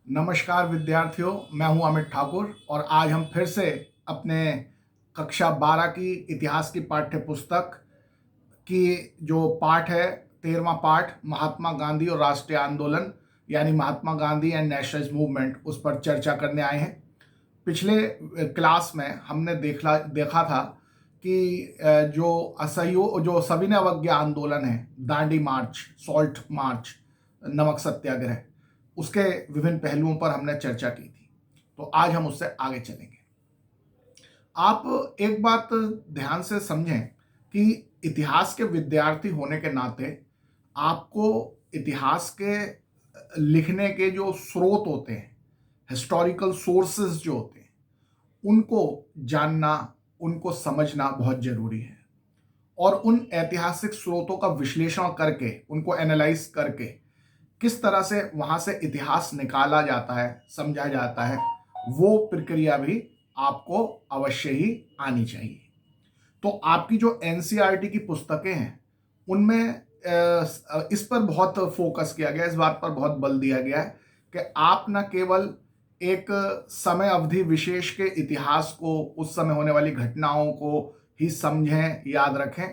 नमस्कार विद्यार्थियों, मैं हूं अमित ठाकुर और आज हम फिर से अपने कक्षा 12 की इतिहास की पाठ्य पुस्तक की जो पाठ है 13वां पाठ महात्मा गांधी और राष्ट्रीय आंदोलन यानी Mahatma Gandhi and nationalist movement उस पर चर्चा करने आए हैं। पिछले क्लास में हमने देखा था कि जो सविनय अवज्ञा आंदोलन है, दांडी मार्च, सॉल्ट मार्च, नमक सत्याग्रह, उसके विभिन्न पहलुओं पर हमने चर्चा की थी। तो आज हम उससे आगे चलेंगे। आप एक बात ध्यान से समझें कि इतिहास के विद्यार्थी होने के नाते आपको इतिहास के लिखने के जो स्रोत होते हैं, हिस्टोरिकल सोर्सेज जो होते हैं, उनको जानना, उनको समझना बहुत जरूरी है। और उन ऐतिहासिक स्रोतों का विश्लेषण करके, उनको एनालाइज करके किस तरह से वहां से इतिहास निकाला जाता है, समझा जाता है, वो प्रक्रिया भी आपको अवश्य ही आनी चाहिए। तो आपकी जो एनसीईआरटी की पुस्तकें हैं उनमें इस पर बहुत फोकस किया गया, इस बात पर बहुत बल दिया गया है कि आप न केवल एक समय अवधि विशेष के इतिहास को, उस समय होने वाली घटनाओं को ही समझें, याद रखें,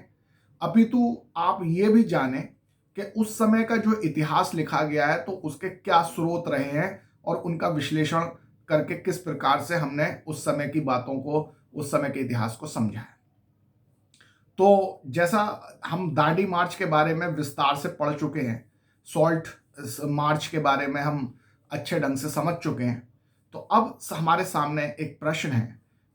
अपितु आप ये भी जानें कि उस समय का जो इतिहास लिखा गया है तो उसके क्या स्रोत रहे हैं और उनका विश्लेषण करके किस प्रकार से हमने उस समय की बातों को, उस समय के इतिहास को समझा है। तो जैसा हम दांडी मार्च के बारे में विस्तार से पढ़ चुके हैं, सॉल्ट मार्च के बारे में हम अच्छे ढंग से समझ चुके हैं, तो अब हमारे सामने एक प्रश्न है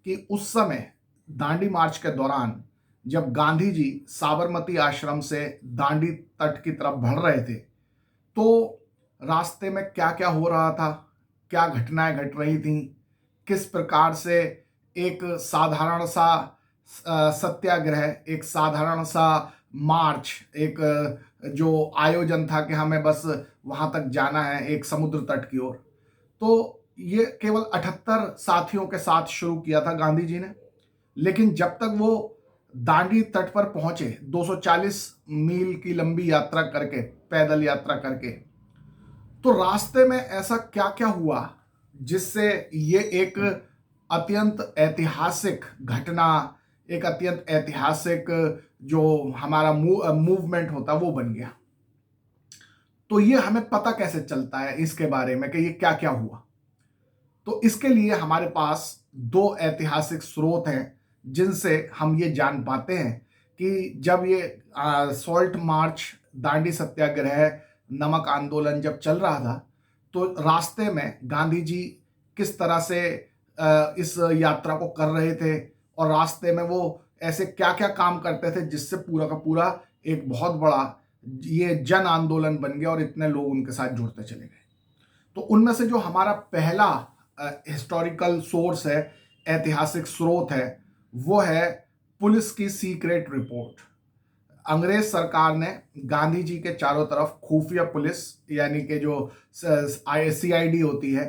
कि उस समय दांडी मार्च के दौरान जब गांधी जी साबरमती आश्रम से दांडी तट की तरफ बढ़ रहे थे तो रास्ते में क्या क्या हो रहा था, क्या घटनाएं घट रही थीं, किस प्रकार से एक साधारण सा सत्याग्रह, एक साधारण सा मार्च, एक जो आयोजन था कि हमें बस वहां तक जाना है एक समुद्र तट की ओर, तो ये केवल 78 साथियों के साथ शुरू किया था गांधी जी ने। लेकिन जब तक वो दांडी तट पर पहुंचे 240 मील की लंबी यात्रा करके, पैदल यात्रा करके, तो रास्ते में ऐसा क्या क्या हुआ जिससे ये एक अत्यंत ऐतिहासिक घटना, एक अत्यंत ऐतिहासिक जो हमारा मूवमेंट होता वो बन गया। तो ये हमें पता कैसे चलता है इसके बारे में कि ये क्या क्या हुआ? तो इसके लिए हमारे पास दो ऐतिहासिक स्रोत हैं जिनसे हम ये जान पाते हैं कि जब ये सॉल्ट मार्च, दांडी सत्याग्रह, नमक आंदोलन जब चल रहा था तो रास्ते में गांधी जी किस तरह से इस यात्रा को कर रहे थे और रास्ते में वो ऐसे क्या क्या काम करते थे जिससे पूरा का पूरा एक बहुत बड़ा ये जन आंदोलन बन गया और इतने लोग उनके साथ जुड़ते चले गए। तो उनमें से जो हमारा पहला हिस्टोरिकल सोर्स है, ऐतिहासिक स्रोत है, वो है पुलिस की सीक्रेट रिपोर्ट। अंग्रेज सरकार ने गांधी जी के चारों तरफ खुफिया पुलिस, यानी कि जो सीआईडी होती है,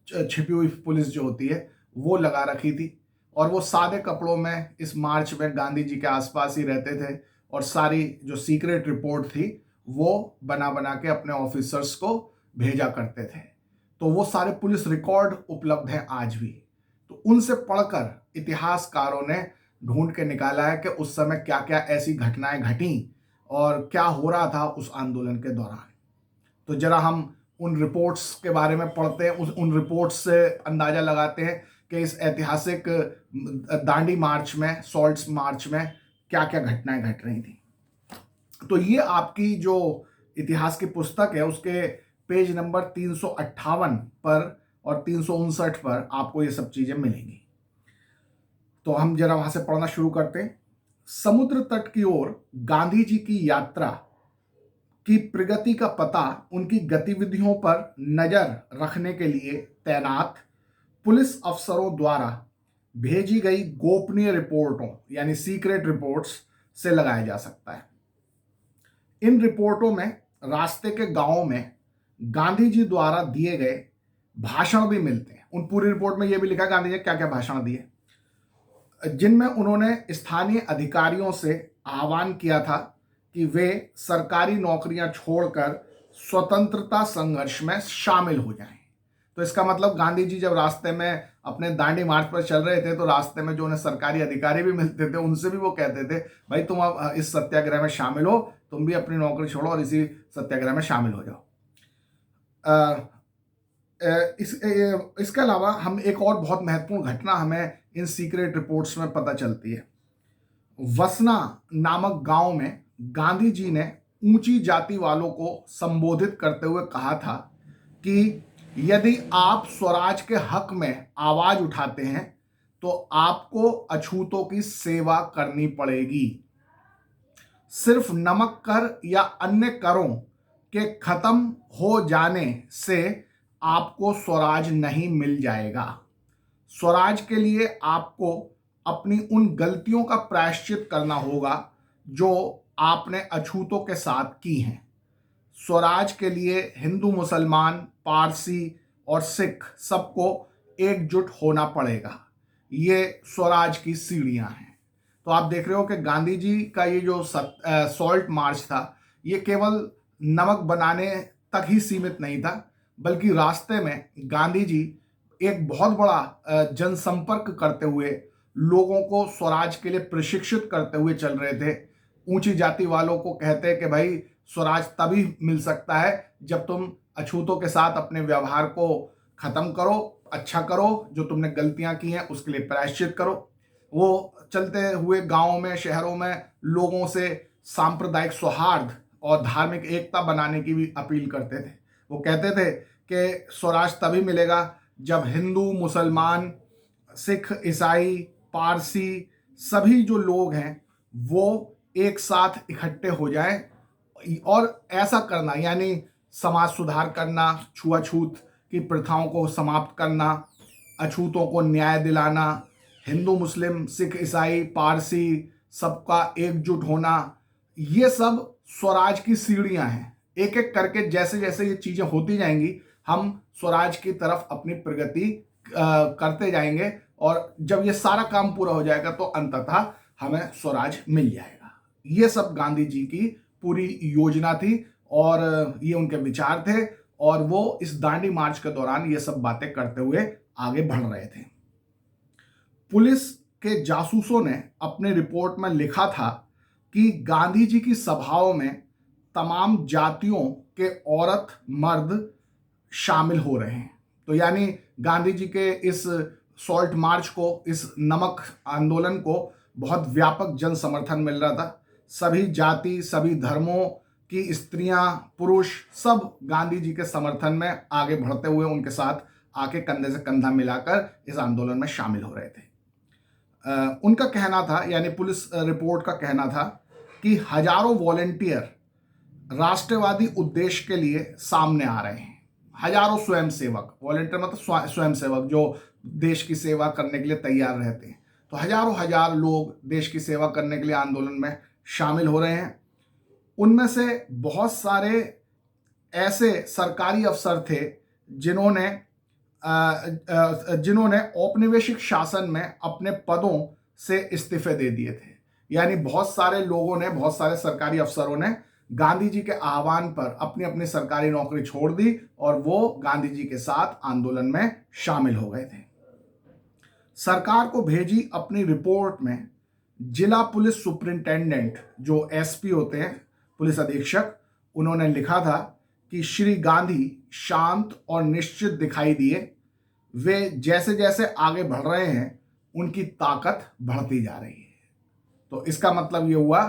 छिपी हुई पुलिस जो होती है, वो लगा रखी थी और वो सादे कपड़ों में इस मार्च में गांधी जी के आसपास ही रहते थे और सारी जो सीक्रेट रिपोर्ट थी वो बना बना के अपने ऑफिसर्स को भेजा करते थे। तो वो सारे पुलिस रिकॉर्ड उपलब्ध हैं आज भी। तो उनसे पढ़कर इतिहासकारों ने ढूंढ के निकाला है कि उस समय क्या क्या ऐसी घटनाएं घटी और क्या हो रहा था उस आंदोलन के दौरान। तो जरा हम उन रिपोर्ट्स के बारे में पढ़ते हैं, उन रिपोर्ट्स से अंदाजा लगाते हैं कि इस ऐतिहासिक दांडी मार्च में, सॉल्ट मार्च में क्या क्या घटनाएं घट रही थी। तो ये आपकी जो इतिहास की पुस्तक है उसके पेज नंबर 358 पर और 359 पर आपको ये सब चीजें मिलेंगी। तो हम जरा वहां से पढ़ना शुरू करते हैं। समुद्र तट की ओर गांधी जी की यात्रा की प्रगति का पता उनकी गतिविधियों पर नजर रखने के लिए तैनात पुलिस अफसरों द्वारा भेजी गई गोपनीय रिपोर्टों यानी सीक्रेट रिपोर्ट्स से लगाया जा सकता है। इन रिपोर्टों में रास्ते के गांवों में गांधी जी द्वारा दिए गए भाषण भी मिलते हैं। उन पूरी रिपोर्ट में यह भी लिखा गांधी जी क्या क्या भाषण दिए, जिनमें उन्होंने स्थानीय अधिकारियों से आह्वान किया था कि वे सरकारी नौकरियां छोड़कर स्वतंत्रता संघर्ष में शामिल हो जाएं। तो इसका मतलब गांधी जी जब रास्ते में अपने दांडी मार्च पर चल रहे थे तो रास्ते में जो उन्हें सरकारी अधिकारी भी मिलते थे उनसे भी वो कहते थे भाई तुम अब इस सत्याग्रह में शामिल हो, तुम भी अपनी नौकरी छोड़ो और इसी सत्याग्रह में शामिल हो जाओ। अ, इसके अलावा हम एक और बहुत महत्वपूर्ण घटना हमें इन सीक्रेट रिपोर्ट्स में पता चलती है। वसना नामक गांव में गांधी जी ने ऊंची जाति वालों को संबोधित करते हुए कहा था कि यदि आप स्वराज के हक में आवाज उठाते हैं तो आपको अछूतों की सेवा करनी पड़ेगी। सिर्फ नमक कर या अन्य करों के खत्म हो जाने से आपको स्वराज नहीं मिल जाएगा। स्वराज के लिए आपको अपनी उन गलतियों का प्रायश्चित करना होगा जो आपने अछूतों के साथ की हैं। स्वराज के लिए हिंदू, मुसलमान, पारसी और सिख सबको एकजुट होना पड़ेगा। ये स्वराज की सीढ़ियां हैं। तो आप देख रहे हो कि गांधी जी का ये जो सॉल्ट मार्च था ये केवल नमक बनाने तक ही सीमित नहीं था, बल्कि रास्ते में गांधी जी एक बहुत बड़ा जनसंपर्क करते हुए लोगों को स्वराज के लिए प्रशिक्षित करते हुए चल रहे थे। ऊंची जाति वालों को कहते कि भाई स्वराज तभी मिल सकता है जब तुम अछूतों के साथ अपने व्यवहार को खत्म करो, अच्छा करो, जो तुमने गलतियां की हैं उसके लिए प्रायश्चित करो। वो चलते हुए गांवों में, शहरों में लोगों से सांप्रदायिक सौहार्द और धार्मिक एकता बनाने की भी अपील करते थे। वो कहते थे कि स्वराज तभी मिलेगा जब हिंदू, मुसलमान, सिख, ईसाई, पारसी सभी जो लोग हैं वो एक साथ इकट्ठे हो जाएं। और ऐसा करना यानी समाज सुधार करना, छुआछूत की प्रथाओं को समाप्त करना, अछूतों को न्याय दिलाना, हिंदू, मुस्लिम, सिख, ईसाई, पारसी सबका एकजुट होना, ये सब स्वराज की सीढ़ियां हैं। एक एक करके जैसे जैसे ये चीजें होती जाएंगी हम स्वराज की तरफ अपनी प्रगति करते जाएंगे और जब ये सारा काम पूरा हो जाएगा तो अंततः हमें स्वराज मिल जाएगा। ये सब गांधी जी की पूरी योजना थी और ये उनके विचार थे और वो इस दांडी मार्च के दौरान ये सब बातें करते हुए आगे बढ़ रहे थे। पुलिस के जासूसों ने अपने रिपोर्ट में लिखा था कि गांधी जी की सभाओं में तमाम जातियों के औरत, मर्द शामिल हो रहे हैं। तो यानी गांधी जी के इस सॉल्ट मार्च को, इस नमक आंदोलन को बहुत व्यापक जन समर्थन मिल रहा था। सभी जाति, सभी धर्मों की स्त्रियां, पुरुष सब गांधी जी के समर्थन में आगे बढ़ते हुए उनके साथ आके कंधे से कंधा मिलाकर इस आंदोलन में शामिल हो रहे थे। उनका कहना था, यानी पुलिस रिपोर्ट का कहना था कि हजारों वॉलेंटियर राष्ट्रवादी उद्देश्य के लिए सामने आ रहे हैं। हजारों स्वयंसेवक, वॉलेंटियर मतलब स्वयंसेवक जो देश की सेवा करने के लिए तैयार रहते हैं। तो हजारों हजार लोग देश की सेवा करने के लिए आंदोलन में शामिल हो रहे हैं। उनमें से बहुत सारे ऐसे सरकारी अफसर थे जिन्होंने औपनिवेशिक शासन में अपने पदों से इस्तीफे दे दिए थे। यानी बहुत सारे लोगों ने, बहुत सारे सरकारी अफसरों ने गांधी जी के आह्वान पर अपनी अपनी सरकारी नौकरी छोड़ दी और वो गांधी जी के साथ आंदोलन में शामिल हो गए थे। सरकार को भेजी अपनी रिपोर्ट में जिला पुलिस सुपरिंटेंडेंट, जो एसपी होते हैं, पुलिस अधीक्षक, उन्होंने लिखा था कि श्री गांधी शांत और निश्चित दिखाई दिए। वे जैसे जैसे आगे बढ़ रहे हैं उनकी ताकत बढ़ती जा रही है। तो इसका मतलब ये हुआ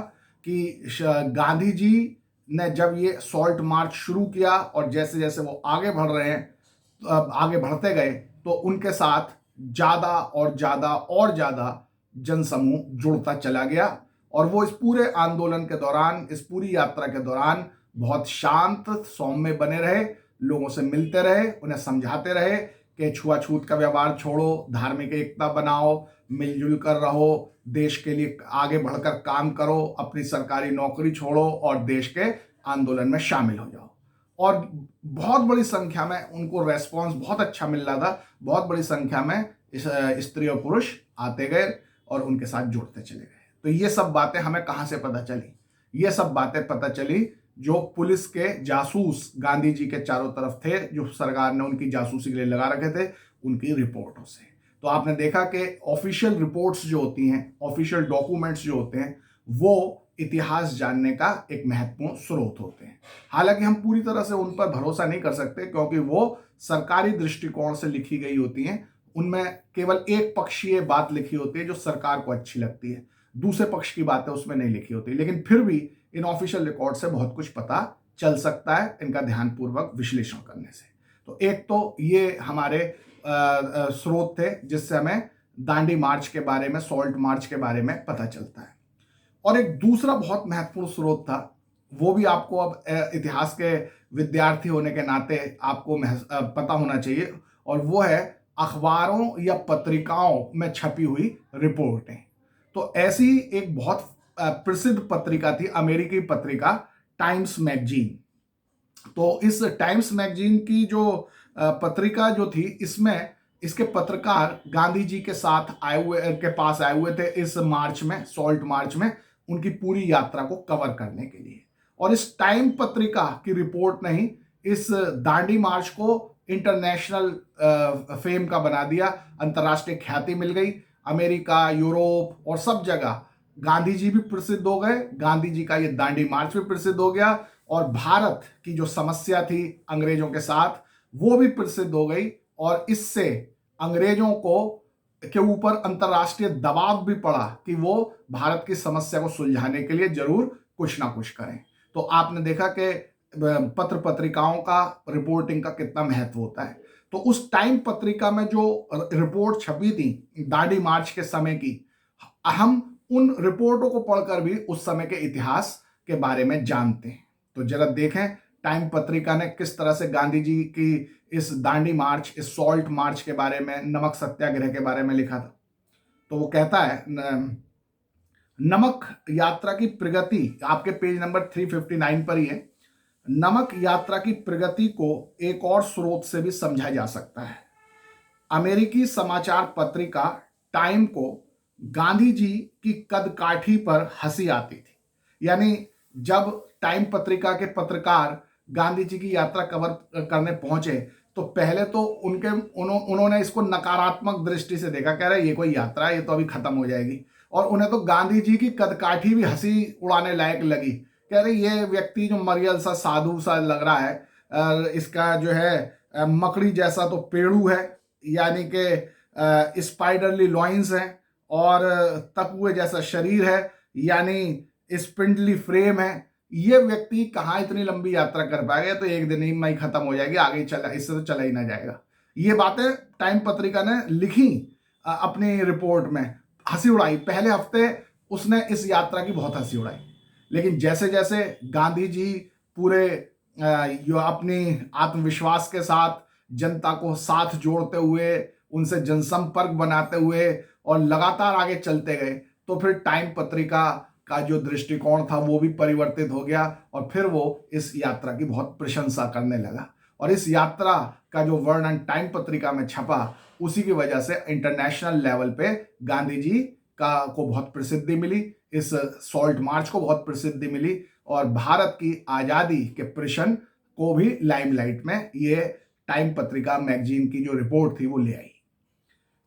कि गांधी जी ने जब ये सॉल्ट मार्च शुरू किया और जैसे जैसे वो आगे बढ़ रहे हैं, आगे बढ़ते गए, तो उनके साथ ज़्यादा और ज़्यादा और ज़्यादा जनसमूह जुड़ता चला गया और वो इस पूरे आंदोलन के दौरान, इस पूरी यात्रा के दौरान बहुत शांत, सौम्य बने रहे, लोगों से मिलते रहे, उन्हें समझाते रहे कि छुआछूत का व्यवहार छोड़ो, धार्मिक एकता बनाओ, मिलजुल कर रहो, देश के लिए आगे बढ़कर काम करो, अपनी सरकारी नौकरी छोड़ो और देश के आंदोलन में शामिल हो जाओ। और बहुत बड़ी संख्या में उनको रेस्पॉन्स बहुत अच्छा मिल रहा था। बहुत बड़ी संख्या में स्त्री और पुरुष आते गए और उनके साथ जुड़ते चले गए। तो ये सब बातें हमें कहाँ से पता चली? ये सब बातें पता चली जो पुलिस के जासूस गांधी जी के चारों तरफ थे, जो सरकार ने उनकी जासूसी के लिए लगा रखे थे, उनकी रिपोर्टों से। तो आपने देखा कि ऑफिशियल रिपोर्ट्स जो होती हैं, ऑफिशियल डॉक्यूमेंट्स जो होते हैं, वो इतिहास जानने का एक महत्वपूर्ण स्रोत होते हैं। हालांकि हम पूरी तरह से उन पर भरोसा नहीं कर सकते, क्योंकि वो सरकारी दृष्टिकोण से लिखी गई होती हैं। उनमें केवल एक पक्षीय बात लिखी होती है जो सरकार को अच्छी लगती है, दूसरे पक्ष की बातें उसमें नहीं लिखी होती। लेकिन फिर भी इन ऑफिशियल रिकॉर्ड से बहुत कुछ पता चल सकता है, इनका ध्यानपूर्वक विश्लेषण करने से। तो एक तो ये हमारे स्रोत थे जिससे हमें दांडी मार्च के बारे में, सॉल्ट मार्च के बारे में पता चलता है। और एक दूसरा बहुत महत्वपूर्ण स्रोत था, वो भी आपको अब इतिहास के विद्यार्थी होने के नाते आपको पता होना चाहिए, और वो है अखबारों या पत्रिकाओं में छपी हुई रिपोर्टें। तो ऐसी एक बहुत प्रसिद्ध पत्रिका थी, अमेरिकी पत्रिका टाइम्स मैगजीन। तो इस टाइम्स मैगजीन की जो पत्रिका जो थी, इसमें इसके पत्रकार गांधी जी के साथ पास आए हुए थे इस मार्च में, सॉल्ट मार्च में, उनकी पूरी यात्रा को कवर करने के लिए। और इस टाइम पत्रिका की रिपोर्ट ने ही इस दांडी मार्च को इंटरनेशनल फेम का बना दिया, अंतर्राष्ट्रीय ख्याति मिल गई। अमेरिका, यूरोप और सब जगह गांधी जी भी प्रसिद्ध हो गए, गांधी जी का ये दांडी मार्च भी प्रसिद्ध हो गया, और भारत की जो समस्या थी अंग्रेजों के साथ, वो भी प्रसिद्ध हो गई। और इससे अंग्रेजों के ऊपर अंतर्राष्ट्रीय दबाव भी पड़ा कि वो भारत की समस्या को सुलझाने के लिए जरूर कुछ ना कुछ करें। तो आपने देखा कि पत्र पत्रिकाओं का रिपोर्टिंग का कितना महत्व होता है। तो उस टाइम पत्रिका में जो रिपोर्ट छपी थी दांडी मार्च के समय की, हम उन रिपोर्टों को पढ़कर भी उस समय के इतिहास के बारे में जानते हैं। तो जरा देखें टाइम पत्रिका ने किस तरह से गांधी जी की इस दांडी मार्च, इस सॉल्ट मार्च के बारे में, नमक सत्याग्रह के बारे में लिखा था। तो वो कहता है, नमक यात्रा की प्रगति, आपके पेज नंबर 359 पर ही है। नमक यात्रा की प्रगति को एक और स्रोत से भी समझा जा सकता है। अमेरिकी समाचार पत्रिका टाइम को गांधी जी की कदकाठी पर हंसी आती थी। यानी जब टाइम पत्रिका के पत्रकार गांधी जी की यात्रा कवर करने पहुंचे, तो पहले तो उन्होंने इसको नकारात्मक दृष्टि से देखा, कह रहे ये कोई यात्रा है, ये तो अभी खत्म हो जाएगी। और उन्हें तो गांधी जी की कदकाठी भी हंसी उड़ाने लायक लगी। कह रहे ये व्यक्ति जो मरियल सा, साधु सा लग रहा है, इसका जो है मकड़ी जैसा तो पेड़ू है, यानी कि स्पाइडरली लॉइंस है, और तकुए जैसा शरीर है, यानी स्पिंडली फ्रेम है। ये व्यक्ति कहाँ इतनी लंबी यात्रा कर पाएगा, तो एक दिन ही में ही खत्म हो जाएगी, आगे चला, इससे तो चला ही ना जाएगा। ये बातें टाइम पत्रिका ने लिखी अपनी रिपोर्ट में, हंसी उड़ाई। पहले हफ्ते उसने इस यात्रा की बहुत हंसी उड़ाई, लेकिन जैसे जैसे गांधी जी पूरे अपनी आत्मविश्वास के साथ जनता को साथ जोड़ते हुए, उनसे जनसंपर्क बनाते हुए और लगातार आगे चलते गए, तो फिर टाइम पत्रिका का जो दृष्टिकोण था वो भी परिवर्तित हो गया, और फिर वो इस यात्रा की बहुत प्रशंसा करने लगा। और इस यात्रा का जो वर्णन टाइम पत्रिका में छपा, उसी की वजह से इंटरनेशनल लेवल पे गांधी जी को बहुत प्रसिद्धि मिली, इस सॉल्ट मार्च को बहुत प्रसिद्धि मिली, और भारत की आज़ादी के प्रश्न को भी लाइमलाइट में ये टाइम पत्रिका मैगजीन की जो रिपोर्ट थी वो ले आई।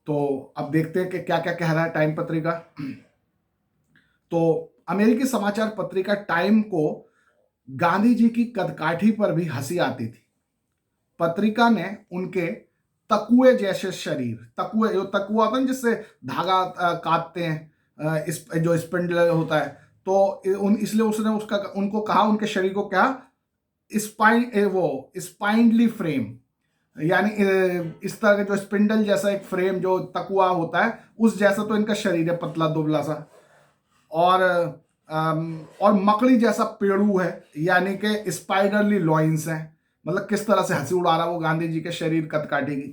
तो अब देखते हैं कि क्या क्या कह रहा है टाइम पत्रिका। तो अमेरिकी समाचार पत्रिका टाइम को गांधी जी की कदकाठी पर भी हंसी आती थी। पत्रिका ने उनके तकुए जैसे शरीर, तकुए, जो तकुआ होता है जिससे धागा काटते हैं, इस जो स्पिंडल होता है, तो इसलिए उसने उनको कहा, उनके शरीर को क्या, स्पाइंडली फ्रेम, यानी इस तरह के जो स्पिंडल जैसा एक फ्रेम जो तकुआ होता है, उस जैसा तो इनका शरीर है, पतला दुबला सा, और मकड़ी जैसा पेड़ू है, यानी कि स्पाइडरली लॉइंस है। मतलब किस तरह से हंसी उड़ा रहा वो गांधी जी के शरीर कदकाठी की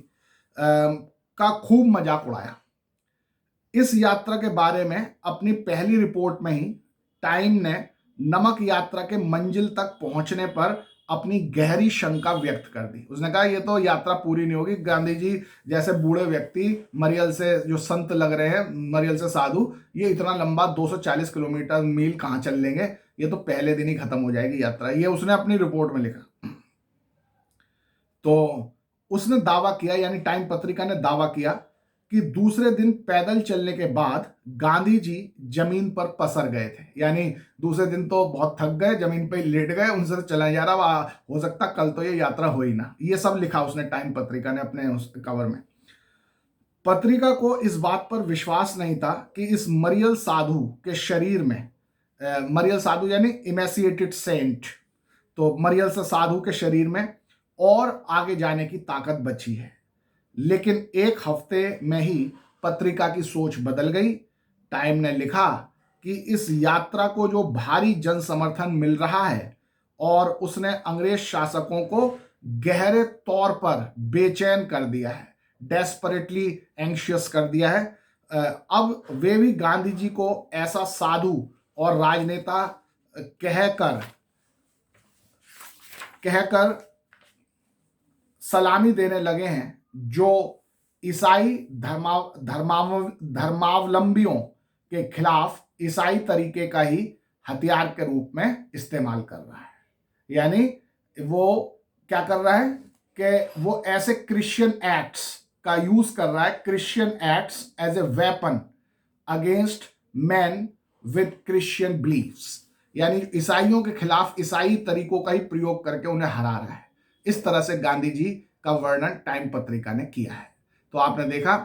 का खूब मजाक उड़ाया। इस यात्रा के बारे में अपनी पहली रिपोर्ट में ही टाइम ने नमक यात्रा के मंजिल तक पहुंचने पर अपनी गहरी शंका व्यक्त कर दी। उसने कहा ये तो यात्रा पूरी नहीं होगी, गांधी जी जैसे बूढ़े व्यक्ति, मरियल से जो संत लग रहे हैं, मरियल से साधु, ये इतना लंबा 240 किलोमीटर मील कहाँ चल लेंगे, ये तो पहले दिन ही खत्म हो जाएगी यात्रा, ये उसने अपनी रिपोर्ट में लिखा। तो उसने दावा किया, यानी टाइम पत्रिका ने दावा किया कि दूसरे दिन पैदल चलने के बाद गांधी जी जमीन पर पसर गए थे। यानी दूसरे दिन तो बहुत थक गए, जमीन पर लेट गए, उनसे तो चला जा रहा, हो सकता कल तो ये यात्रा हो ही ना। ये सब लिखा उसने टाइम पत्रिका ने अपने उस कवर में। पत्रिका को इस बात पर विश्वास नहीं था कि इस मरियल साधु के शरीर में, मरियल साधु यानी इमेसिएटेड सेंट, तो मरियल से साधु के शरीर में और आगे जाने की ताकत बची है। लेकिन एक हफ्ते में ही पत्रिका की सोच बदल गई। टाइम ने लिखा कि इस यात्रा को जो भारी जन समर्थन मिल रहा है और उसने अंग्रेज शासकों को गहरे तौर पर बेचैन कर दिया है, डेस्परेटली एंग्शियस कर दिया है। अब वे भी गांधी जी को ऐसा साधु और राजनेता कहकर सलामी देने लगे हैं जो ईसाई धर्मावलंबियों के खिलाफ ईसाई तरीके का ही हथियार के रूप में इस्तेमाल कर रहा है। यानी वो क्या कर रहा है कि वो ऐसे क्रिश्चियन एक्ट्स का यूज कर रहा है, Christian acts as a weapon against man with Christian beliefs, यानी ईसाइयों के खिलाफ ईसाई तरीकों का ही प्रयोग करके उन्हें हरा रहा है। इस तरह से गांधी जी का वर्णन टाइम पत्रिका ने किया है। तो आपने देखा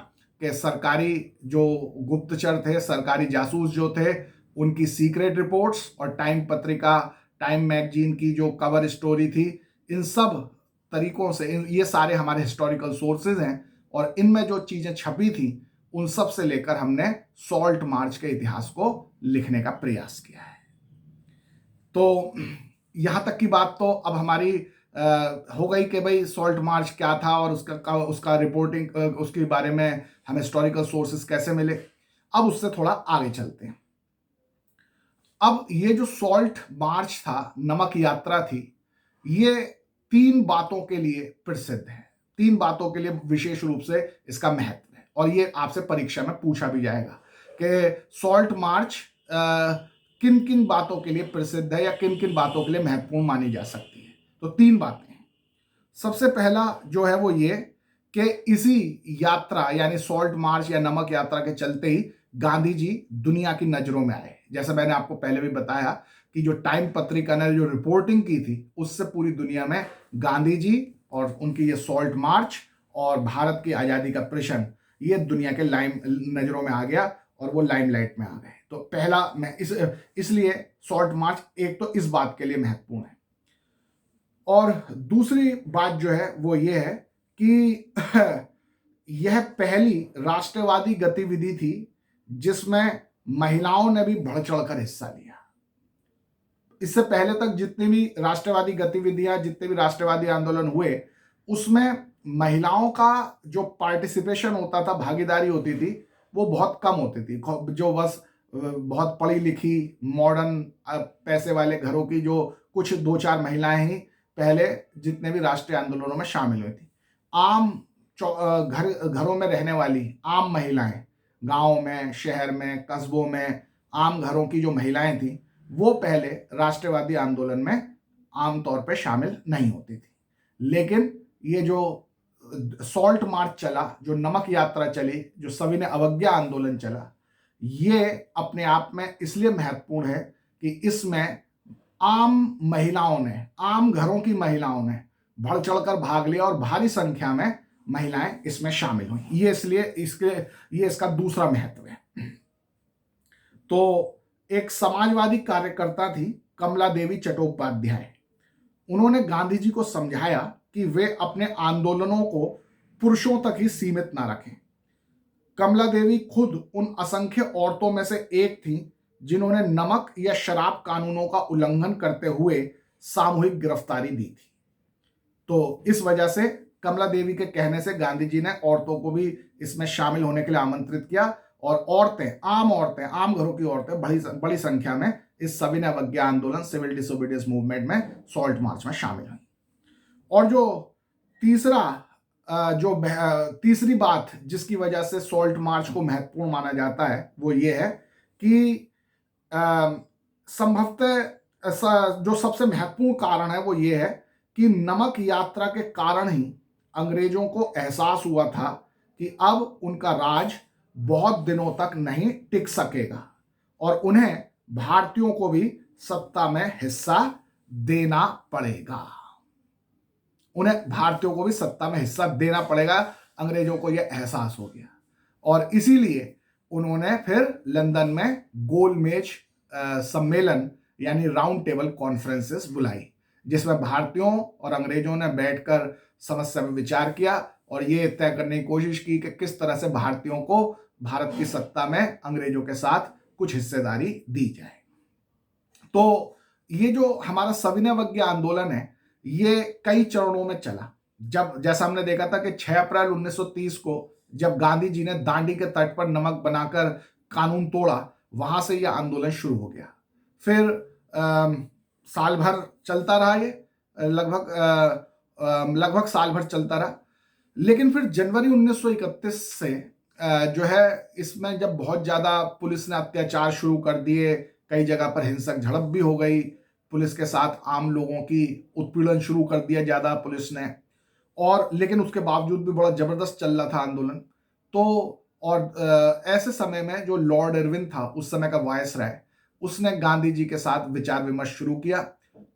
कि सरकारी जो गुप्तचर थे, सरकारी जासूस जो थे, उनकी सीक्रेट रिपोर्ट्स और टाइम पत्रिका, टाइम मैगजीन की जो कवर स्टोरी थी, इन सब तरीकों से, ये सारे हमारे हिस्टोरिकल सोर्सेज हैं और इनमें जो चीजें छपी थी उन सब से लेकर हमने सॉल्ट मार्च के इतिहास को लिखने का प्रयास किया है। तो यहां तक की बात तो अब हमारी हो गई कि भाई सॉल्ट मार्च क्या था और उसका रिपोर्टिंग, उसके बारे में हमें हिस्टोरिकल सोर्सेस कैसे मिले। अब उससे थोड़ा आगे चलते हैं। अब ये जो सॉल्ट मार्च था, नमक यात्रा थी, ये 3 बातों के लिए प्रसिद्ध है, 3 बातों के लिए विशेष रूप से इसका महत्व है और ये आपसे परीक्षा में पूछा भी जाएगा कि सॉल्ट मार्च किन किन बातों के लिए प्रसिद्ध है या किन किन बातों के लिए महत्वपूर्ण मानी जा सकती है। तो 3 बातें हैं। सबसे पहला जो है वो ये कि इसी यात्रा यानी सॉल्ट मार्च या नमक यात्रा के चलते ही गांधी जी दुनिया की नजरों में आए। जैसे मैंने आपको पहले भी बताया कि जो टाइम पत्रिका ने जो रिपोर्टिंग की थी उससे पूरी दुनिया में गांधी जी और उनकी ये सॉल्ट मार्च और भारत की आजादी का प्रश्न, ये दुनिया के नजरों में आ गया और वो लाइमलाइट में आ गए। तो पहला मैं इसलिए सॉल्ट मार्च एक तो इस बात के लिए महत्वपूर्ण है। और दूसरी बात जो है वो ये है कि यह पहली राष्ट्रवादी गतिविधि थी जिसमें महिलाओं ने भी बढ़ चढ़कर हिस्सा लिया। इससे पहले तक जितनी भी राष्ट्रवादी गतिविधियां, जितने भी राष्ट्रवादी आंदोलन हुए, उसमें महिलाओं का जो पार्टिसिपेशन होता था, भागीदारी होती थी, वो बहुत कम होती थी। जो बस बहुत पढ़ी लिखी मॉडर्न पैसे वाले घरों की जो कुछ 2-4 महिलाएं ही पहले जितने भी राष्ट्रीय आंदोलनों में शामिल हुई थी। आम घरों में रहने वाली आम महिलाएं, गांव में, शहर में, कस्बों में आम घरों की जो महिलाएं थी, वो पहले राष्ट्रवादी आंदोलन में आमतौर पर शामिल नहीं होती थी। लेकिन ये जो सॉल्ट मार्च चला, जो नमक यात्रा चली, जो सविनय अवज्ञा आंदोलन चला, ये अपने आप में इसलिए महत्वपूर्ण है कि इसमें आम महिलाओं ने, आम घरों की महिलाओं ने बढ़ चढ़कर भाग लिया और भारी संख्या में महिलाएं इसमें शामिल हुई। ये इसलिए ये इसका दूसरा महत्व है। तो एक समाजवादी कार्यकर्ता थी कमला देवी चट्टोपाध्याय। उन्होंने गांधी जी को समझाया कि वे अपने आंदोलनों को पुरुषों तक ही सीमित ना रखें। कमला देवी खुद उन असंख्य औरतों में से एक थी जिन्होंने नमक या शराब कानूनों का उल्लंघन करते हुए सामूहिक गिरफ्तारी दी थी। तो इस वजह से कमला देवी के कहने से गांधी जी ने औरतों को भी इसमें शामिल होने के लिए आमंत्रित किया और औरतें, आम घरों की औरतें बड़ी संख्या में इस सविनय अवज्ञा आंदोलन, सिविल डिसोबीडियंस मूवमेंट में, सॉल्ट मार्च में शामिल हुई। और जो तीसरी बात जिसकी वजह से सॉल्ट मार्च को महत्वपूर्ण माना जाता है वो ये है कि संभवतः ऐसा जो सबसे महत्वपूर्ण कारण है वो ये है कि नमक यात्रा के कारण ही अंग्रेजों को एहसास हुआ था कि अब उनका राज बहुत दिनों तक नहीं टिक सकेगा और उन्हें भारतीयों को भी सत्ता में हिस्सा देना पड़ेगा। उन्हें भारतीयों को भी सत्ता में हिस्सा देना पड़ेगा। अंग्रेजों को यह एहसास हो गया और इसीलिए उन्होंने फिर लंदन में गोलमेज सम्मेलन यानी राउंड टेबल कॉन्फ्रेंसेस बुलाई, जिसमें भारतीयों और अंग्रेजों ने बैठकर समस्या पर विचार किया और ये तय करने की कोशिश की कि किस तरह से भारतीयों को भारत की सत्ता में अंग्रेजों के साथ कुछ हिस्सेदारी दी जाए। तो ये जो हमारा सविनय अवज्ञा आंदोलन है ये कई चरणों में चला। जब जैसा हमने देखा था कि 6 अप्रैल 1930 को जब गांधी जी ने दांडी के तट पर नमक बनाकर कानून तोड़ा, वहां से यह आंदोलन शुरू हो गया। फिर साल भर चलता रहा, ये लगभग साल भर चलता रहा। लेकिन फिर जनवरी 1931 से जो है इसमें जब बहुत ज्यादा पुलिस ने अत्याचार शुरू कर दिए, कई जगह पर हिंसक झड़प भी हो गई, पुलिस के साथ आम लोगों की उत्पीड़न शुरू कर दिया ज्यादा पुलिस ने, और लेकिन उसके बावजूद भी बड़ा जबरदस्त चल रहा था आंदोलन। तो और ऐसे समय में जो लॉर्ड इरविन था उस समय का वायसराय, उसने गांधी जी के साथ विचार विमर्श शुरू किया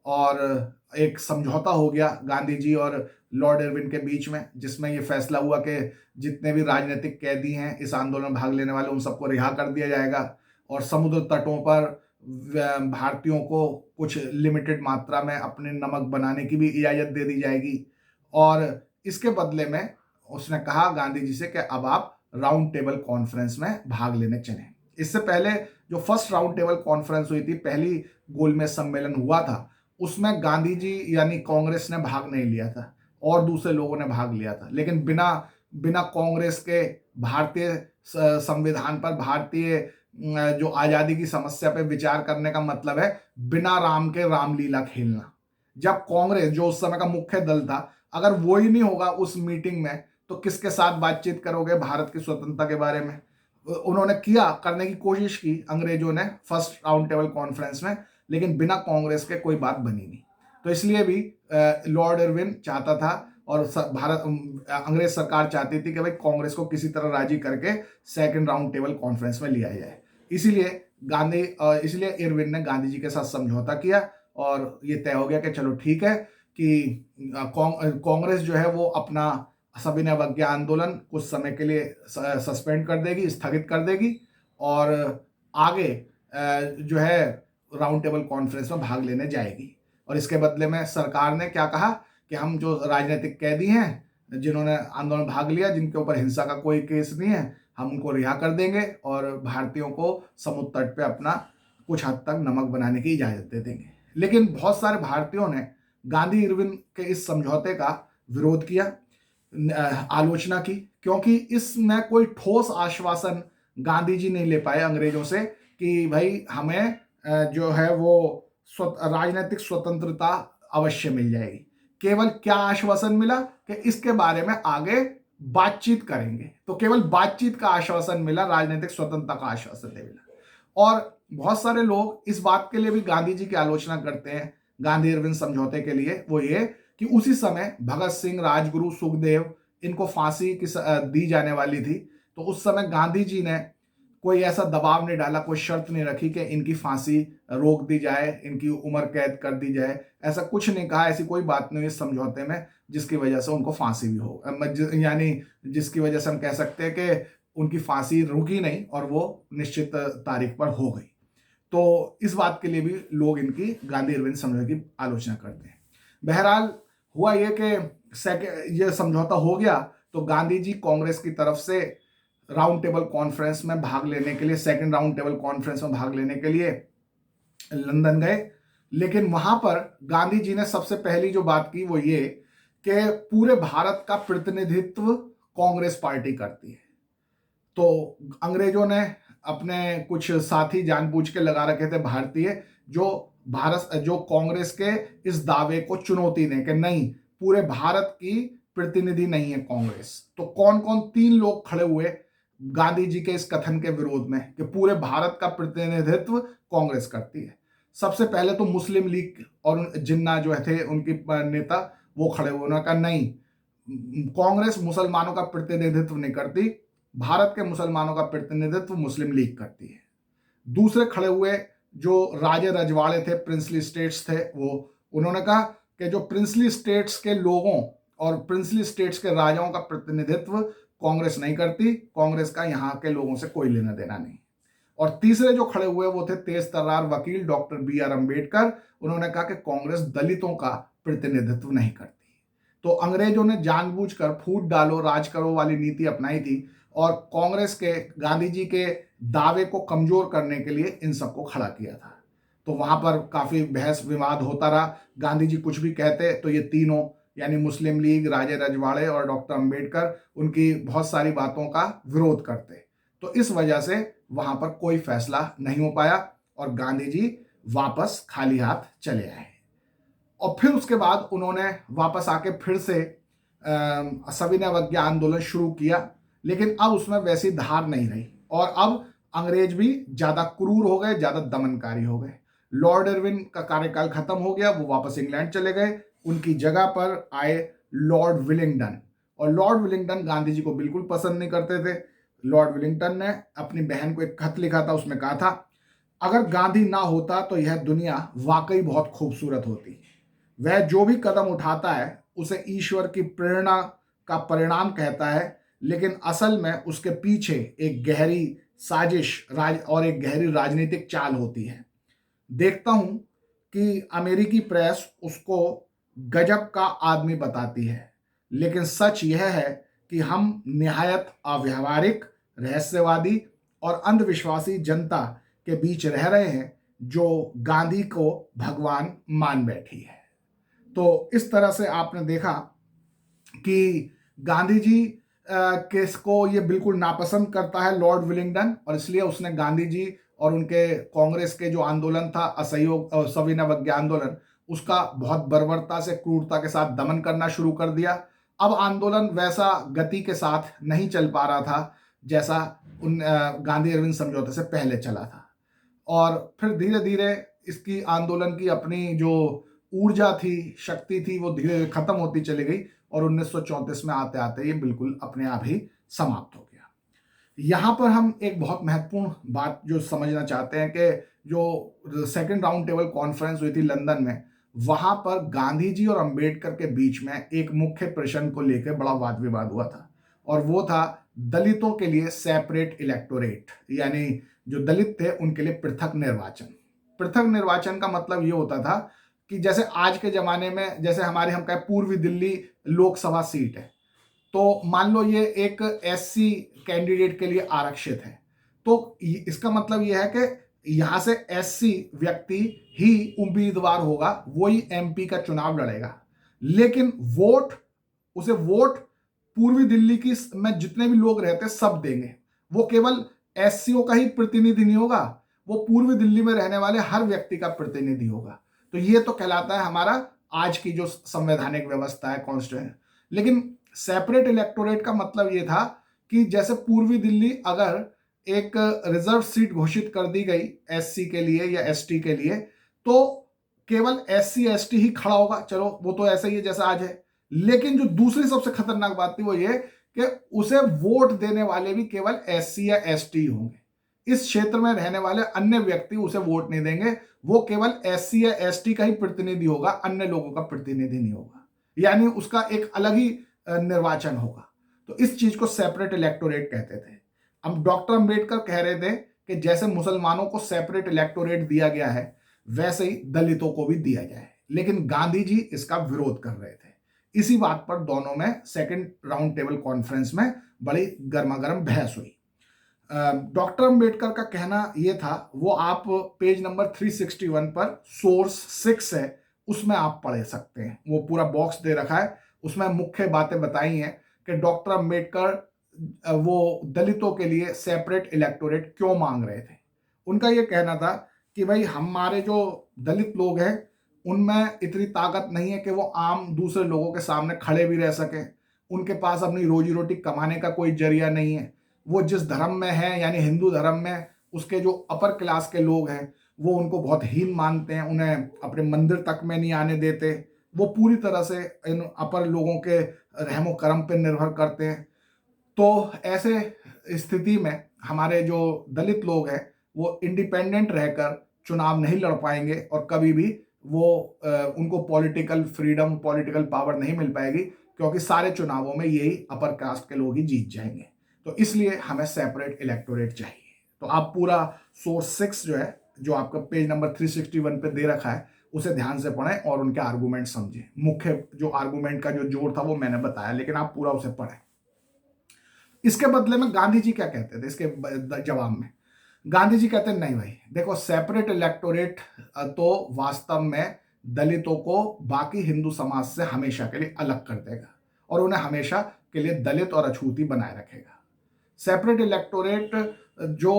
और एक समझौता हो गया गांधी जी और लॉर्ड इरविन के बीच में, जिसमें यह फैसला हुआ कि जितने भी राजनीतिक कैदी हैं इस आंदोलन में भाग लेने वाले उन सबको रिहा कर दिया जाएगा और समुद्र तटों पर भारतीयों को कुछ लिमिटेड मात्रा में अपने नमक बनाने की भी इजाजत दे दी जाएगी। और इसके बदले में उसने कहा गांधी जी से कि अब आप राउंड टेबल कॉन्फ्रेंस में भाग लेने चलें। इससे पहले जो फर्स्ट राउंड टेबल कॉन्फ्रेंस हुई थी, पहली गोलमेज सम्मेलन हुआ था, उसमें गांधी जी यानी कांग्रेस ने भाग नहीं लिया था और दूसरे लोगों ने भाग लिया था। लेकिन बिना बिना कांग्रेस के भारतीय संविधान पर, भारतीय जो आजादी की समस्या पे विचार करने का मतलब है बिना राम के रामलीला खेलना। जब कांग्रेस जो उस समय का मुख्य दल था, अगर वो ही नहीं होगा उस मीटिंग में तो किसके साथ बातचीत करोगे भारत की स्वतंत्रता के बारे में। उन्होंने करने की कोशिश की अंग्रेजों ने फर्स्ट राउंड टेबल कॉन्फ्रेंस में, लेकिन बिना कांग्रेस के कोई बात बनी नहीं। तो इसलिए भी लॉर्ड इरविन चाहता था और अंग्रेज सरकार चाहती थी कि भाई कांग्रेस को किसी तरह राजी करके सेकंड राउंड टेबल कॉन्फ्रेंस में लिया जाए। इसीलिए इरविन ने गांधी जी के साथ समझौता किया और ये तय हो गया कि चलो ठीक है कि कांग्रेस जो है वो अपना सविनय अवज्ञा आंदोलन कुछ समय के लिए सस्पेंड कर देगी, स्थगित कर देगी और आगे जो है राउंड टेबल कॉन्फ्रेंस में भाग लेने जाएगी। और इसके बदले में सरकार ने क्या कहा कि हम जो राजनीतिक कैदी हैं जिन्होंने आंदोलन भाग लिया, जिनके ऊपर हिंसा का कोई केस नहीं है, हम उनको रिहा कर देंगे और भारतीयों को समुद्र तट पे अपना कुछ हद तक नमक बनाने की इजाजत दे देंगे। लेकिन बहुत सारे भारतीयों ने गांधी इरविन के इस समझौते का विरोध किया, आलोचना की, क्योंकि इसमें कोई ठोस आश्वासन गांधी जी नहीं ले पाए अंग्रेजों से कि भाई हमें जो है वो राजनीतिक स्वतंत्रता अवश्य मिल जाएगी। केवल क्या आश्वासन मिला कि इसके बारे में आगे बातचीत करेंगे, तो केवल बातचीत का आश्वासन मिला, राजनीतिक स्वतंत्रता का आश्वासन नहीं मिला। और बहुत सारे लोग इस बात के लिए भी गांधी जी की आलोचना करते हैं गांधी इरविन समझौते के लिए, वो ये कि उसी समय भगत सिंह, राजगुरु, सुखदेव, इनको फांसी दी जाने वाली थी। तो उस समय गांधी जी ने कोई ऐसा दबाव नहीं डाला, कोई शर्त नहीं रखी कि इनकी फांसी रोक दी जाए, इनकी उम्र कैद कर दी जाए, ऐसा कुछ नहीं कहा। ऐसी कोई बात नहीं इस समझौते में जिसकी वजह से उनको फांसी भी हो, यानी जिसकी वजह से हम कह सकते हैं कि उनकी फांसी रुकी नहीं और वो निश्चित तारीख पर हो गई। तो इस बात के लिए भी लोग इनकी गांधी इरविन समझौते की आलोचना करते हैं। बहरहाल हुआ ये कि ये समझौता हो गया तो गांधी जी कांग्रेस की तरफ से राउंड टेबल कॉन्फ्रेंस में भाग लेने के लिए, सेकंड राउंड टेबल कॉन्फ्रेंस में भाग लेने के लिए लंदन गए। लेकिन वहां पर गांधी जी ने सबसे पहली जो बात की वो ये कि पूरे भारत का प्रतिनिधित्व कांग्रेस पार्टी करती है। तो अंग्रेजों ने अपने कुछ साथी जानबूझ के लगा रखे थे भारतीय, जो कांग्रेस के इस दावे को चुनौती दें कि नहीं, पूरे भारत की प्रतिनिधि नहीं है कांग्रेस। तो कौन कौन 3 लोग खड़े हुए गांधी जी के इस कथन के विरोध में कि पूरे भारत का प्रतिनिधित्व कांग्रेस करती है। सबसे पहले तो मुस्लिम लीग और जिन्ना जो थे उनके नेता वो खड़े हुए, उन्होंने कहा नहीं, कांग्रेस मुसलमानों का प्रतिनिधित्व नहीं करती, भारत के मुसलमानों का प्रतिनिधित्व मुस्लिम लीग करती है। दूसरे खड़े हुए जो राजे रजवाड़े थे, प्रिंसली स्टेट्स थे, वो उन्होंने कहा कि जो प्रिंसली स्टेट्स के लोगों और प्रिंसली स्टेट्स के राजाओं का प्रतिनिधित्व कांग्रेस नहीं करती, कांग्रेस का यहाँ के लोगों से कोई लेना देना नहीं। और तीसरे जो खड़े हुए वो थे तेज तर्रार वकील डॉक्टर B.R. अम्बेडकर, उन्होंने कहा कि कांग्रेस दलितों का प्रतिनिधित्व नहीं करती। तो अंग्रेजों ने जानबूझकर फूट डालो राज करो वाली नीति अपनाई थी और कांग्रेस के गांधी जी के दावे को कमजोर करने के लिए इन सबको खड़ा किया था। तो वहां पर काफी बहस विवाद होता रहा। गांधी जी कुछ भी कहते तो ये तीनों यानी मुस्लिम लीग, राजे रजवाड़े और डॉक्टर अंबेडकर उनकी बहुत सारी बातों का विरोध करते। तो इस वजह से वहां पर कोई फैसला नहीं हो पाया और गांधी जी वापस खाली हाथ चले आए। और फिर उसके बाद उन्होंने वापस आके फिर से सविनय अवज्ञा आंदोलन शुरू किया, लेकिन अब उसमें वैसी धार नहीं रही और अब अंग्रेज भी ज्यादा क्रूर हो गए, ज्यादा दमनकारी हो गए। लॉर्ड इरविन का कार्यकाल खत्म हो गया, वो वापस इंग्लैंड चले गए। उनकी जगह पर आए लॉर्ड विलिंगडन, और लॉर्ड विलिंगडन गांधी जी को बिल्कुल पसंद नहीं करते थे। लॉर्ड विलिंगडन ने अपनी बहन को एक खत लिखा था, उसमें कहा था अगर गांधी ना होता तो यह दुनिया वाकई बहुत खूबसूरत होती। वह जो भी कदम उठाता है उसे ईश्वर की प्रेरणा का परिणाम कहता है, लेकिन असल में उसके पीछे एक गहरी साजिश और एक गहरी राजनीतिक चाल होती है। देखता हूं कि अमेरिकी प्रेस उसको गजब का आदमी बताती है, लेकिन सच यह है कि हम निहायत अव्यावहारिक, रहस्यवादी और अंधविश्वासी जनता के बीच रह रहे हैं जो गांधी को भगवान मान बैठी है। तो इस तरह से आपने देखा कि गांधी जी को ये बिल्कुल नापसंद करता है लॉर्ड विलिंगडन, और इसलिए उसने गांधी जी और उनके कांग्रेस के जो आंदोलन था असहयोग सविनय अवज्ञा आंदोलन, उसका बहुत बर्बरता से क्रूरता के साथ दमन करना शुरू कर दिया। अब आंदोलन वैसा गति के साथ नहीं चल पा रहा था जैसा उन गांधी अरविंद समझौते से पहले चला था, और फिर धीरे धीरे इसकी आंदोलन की अपनी जो ऊर्जा थी, शक्ति थी, वो धीरे धीरे खत्म होती चली गई और 1934 में आते आते ये बिल्कुल अपने आप ही समाप्त हो गया। यहां पर हम एक बहुत महत्वपूर्ण बात जो समझना चाहते हैं कि जो सेकंड राउंड टेबल कॉन्फ्रेंस हुई थी लंदन में, वहां पर गांधी जी और अंबेडकर के बीच में एक मुख्य प्रश्न को लेकर बड़ा वाद विवाद हुआ था, और वो था दलितों के लिए सेपरेट इलेक्टोरेट, यानी जो दलित थे उनके लिए पृथक निर्वाचन। पृथक निर्वाचन का मतलब ये होता था कि जैसे आज के जमाने में जैसे हमारे हम कहें पूर्वी दिल्ली लोकसभा सीट है, तो मान लो ये एक SC कैंडिडेट के लिए आरक्षित है, तो इसका मतलब ये है कि यहां से SC व्यक्ति ही उम्मीदवार होगा, वही MP का चुनाव लड़ेगा, लेकिन उसे वोट पूर्वी दिल्ली की में जितने भी लोग रहते हैं सब देंगे। वो केवल SCO का ही प्रतिनिधि नहीं होगा, वो पूर्वी दिल्ली में रहने वाले हर व्यक्ति का प्रतिनिधि होगा। तो ये तो कहलाता है हमारा आज की जो संवैधानिक व्यवस्था है, कॉन्स्टिट्यूशन। लेकिन सेपरेट इलेक्टोरेट का मतलब ये था कि जैसे पूर्वी दिल्ली अगर एक रिजर्व सीट घोषित कर दी गई SC के लिए या ST के लिए, तो केवल SC ST ही खड़ा होगा, चलो वो तो ऐसा ही है जैसा आज है। लेकिन जो दूसरी सबसे खतरनाक बात थी वो ये कि उसे वोट देने वाले भी केवल SC या ST होंगे। इस क्षेत्र में रहने वाले अन्य व्यक्ति उसे वोट नहीं देंगे, वो केवल SC या ST का ही प्रतिनिधि होगा, अन्य लोगों का प्रतिनिधि नहीं होगा, यानी उसका एक अलग ही निर्वाचन होगा। तो इस चीज को सेपरेट इलेक्टोरेट कहते थे। अब डॉक्टर अंबेडकर कह रहे थे कि जैसे मुसलमानों को सेपरेट इलेक्टोरेट दिया गया है वैसे ही दलितों को भी दिया जाए, लेकिन गांधी जी इसका विरोध कर रहे थे। इसी बात पर दोनों में सेकंड राउंड टेबल कॉन्फ्रेंस में बड़ी गर्मागर्म बहस हुई। डॉक्टर अंबेडकर का कहना यह था, वो आप पेज नंबर 361 पर सोर्स 6 है उसमें आप पढ़ सकते हैं, वो पूरा बॉक्स दे रखा है, उसमें मुख्य बातें बताई हैं कि डॉक्टर अंबेडकर वो दलितों के लिए सेपरेट इलेक्टोरेट क्यों मांग रहे थे। उनका यह कहना था कि भाई हमारे जो दलित लोग हैं उनमें इतनी ताकत नहीं है कि वो आम दूसरे लोगों के सामने खड़े भी रह सकें, उनके पास अपनी रोजी रोटी कमाने का कोई जरिया नहीं है। वो जिस धर्म में है यानी हिंदू धर्म में, उसके जो अपर क्लास के लोग हैं वो उनको बहुत हीन मानते हैं, उन्हें अपने मंदिर तक में नहीं आने देते, वो पूरी तरह से इन अपर लोगों के रहमो करम पे निर्भर करते हैं। तो ऐसे स्थिति में हमारे जो दलित लोग हैं वो इंडिपेंडेंट रहकर चुनाव नहीं लड़ पाएंगे और कभी भी वो उनको पॉलिटिकल फ्रीडम, पॉलिटिकल पावर नहीं मिल पाएगी, क्योंकि सारे चुनावों में यही अपर कास्ट के लोग ही जीत जाएंगे। तो इसलिए हमें सेपरेट इलेक्टोरेट चाहिए। तो आप पूरा सोर्स 6 जो है, जो आपका पेज नंबर 361 पे दे रखा है, उसे ध्यान से पढ़ें और उनके आर्गूमेंट समझें। मुख्य जो आर्गूमेंट का जो जोर था वो मैंने बताया, लेकिन आप पूरा उसे पढ़ें। इसके बदले में गांधी जी क्या कहते थे? इसके जवाब में गांधी जी कहते हैं, नहीं भाई देखो, सेपरेट इलेक्टोरेट तो वास्तव में दलितों को बाकी हिंदू समाज से हमेशा के लिए अलग कर देगा और उन्हें हमेशा के लिए दलित और अछूती बनाए रखेगा। सेपरेट इलेक्टोरेट जो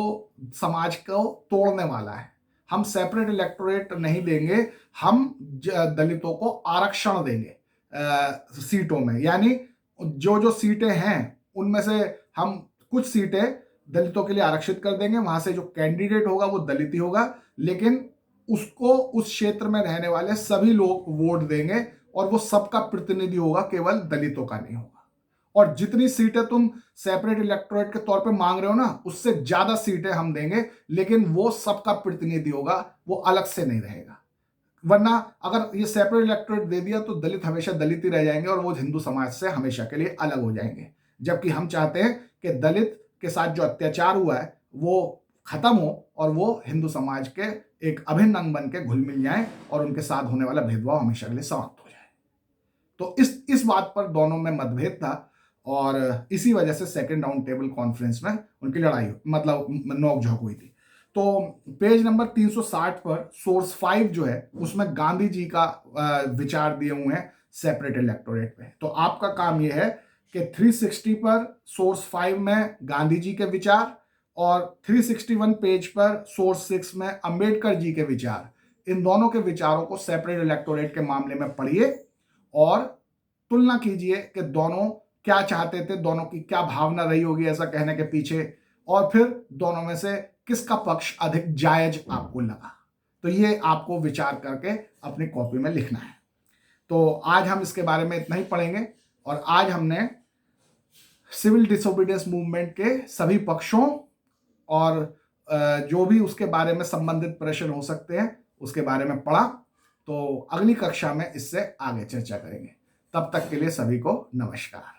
समाज को तोड़ने वाला है। हम सेपरेट इलेक्टोरेट नहीं देंगे, हम दलितों को आरक्षण देंगे सीटों में। यानी जो जो सीटें हैं उनमें से हम कुछ सीटें दलितों के लिए आरक्षित कर देंगे, वहां से जो कैंडिडेट होगा वो दलित ही होगा, लेकिन उसको उस क्षेत्र में रहने वाले सभी लोग वोट देंगे और वो सबका प्रतिनिधि होगा, केवल दलितों का नहीं होगा। और जितनी सीटें तुम सेपरेट इलेक्टोरेट के तौर पे मांग रहे हो ना, उससे ज्यादा सीटें हम देंगे, लेकिन वो सबका प्रतिनिधि होगा, वो अलग से नहीं रहेगा। वरना अगर ये सेपरेट इलेक्टोरेट दे दिया तो दलित हमेशा दलित ही रह जाएंगे और वो हिंदू समाज से हमेशा के लिए अलग हो जाएंगे। जबकि हम चाहते हैं कि दलित के साथ जो अत्याचार हुआ है वो खत्म हो और वो हिंदू समाज के एक अभिन्न अंग बन के घुल मिल जाए और उनके साथ होने वाला भेदभाव हमेशा के लिए समाप्त हो जाए। तो इस बात पर दोनों में मतभेद था और इसी वजह से सेकंड राउंड टेबल कॉन्फ्रेंस में उनकी लड़ाई, मतलब नोकझोंक हुई थी। तो पेज नंबर 360 पर सोर्स 5 जो है उसमें गांधी जी का विचार दिए हुए हैं सेपरेट इलेक्टोरेट पे। तो आपका काम यह है कि 360 पर सोर्स 5 में गांधी जी के विचार और 361 पेज पर सोर्स 6 में अंबेडकर जी के विचार, इन दोनों के विचारों को सेपरेट इलेक्टोरेट के मामले में पढ़िए और तुलना कीजिए कि दोनों क्या चाहते थे, दोनों की क्या भावना रही होगी ऐसा कहने के पीछे, और फिर दोनों में से किसका पक्ष अधिक जायज आपको लगा। तो ये आपको विचार करके अपनी कॉपी में लिखना है। तो आज हम इसके बारे में इतना ही पढ़ेंगे और आज हमने सिविल डिसोबीडियंस मूवमेंट के सभी पक्षों और जो भी उसके बारे में संबंधित प्रश्न हो सकते हैं उसके बारे में पढ़ा। तो अगली कक्षा में इससे आगे चर्चा करेंगे। तब तक के लिए सभी को नमस्कार।